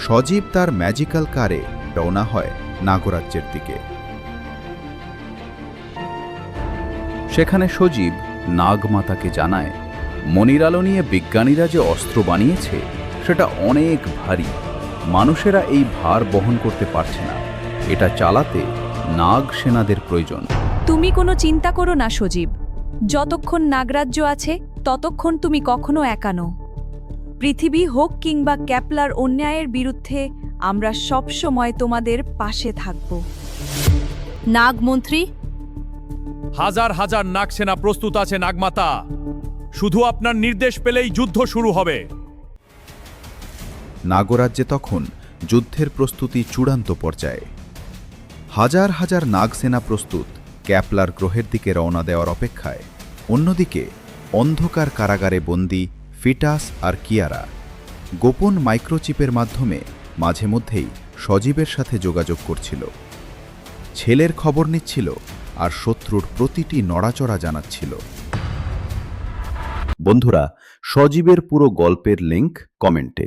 সজীব তার ম্যাজিক্যাল কারে রওনা হয় নাগরাজ্যের দিকে। সেখানে সজীব নাগমাতাকে জানায়, মনির আলো নিয়ে বিজ্ঞানীরা যে অস্ত্র বানিয়েছে সেটা অনেক ভারী, মানুষেরা এই ভার বহন করতে পারছে না, এটা চালাতে নাগ সেনাদের প্রয়োজন। তুমি কোনো চিন্তা করো না সজীব, যতক্ষণ নাগরাজ্য আছে ততক্ষণ তুমি কখনো একা নও। পৃথিবী হোক কিংবা ক্যাপলার অন্যায়ের বিরুদ্ধে আমরা সব সময় তোমাদের পাশে থাকব। নাগমন্ত্রী, হাজার হাজার নাগসেনা প্রস্তুত আছে নাগমাতা, শুধু আপনার নির্দেশ পেলেই যুদ্ধ শুরু হবে। নাগরাজ্যে তখন যুদ্ধের প্রস্তুতি চূড়ান্ত পর্যায়ে। হাজার হাজার নাগসেনা প্রস্তুত ক্যাপলার গ্রহের দিকে রওনা দেওয়ার অপেক্ষায়। অন্যদিকে অন্ধকার কারাগারে বন্দী ফিটাস আর কিয়ারা গোপন মাইক্রোচিপের মাধ্যমে মাঝে মধ্যেই সজীবের সাথে যোগাযোগ করছিল, ছেলের খবর নিচ্ছিল আর শত্রুর প্রতিটি নড়াচড়া জানাচ্ছিল। বন্ধুরা, সজীবের পুরো গল্পের লিংক কমেন্টে।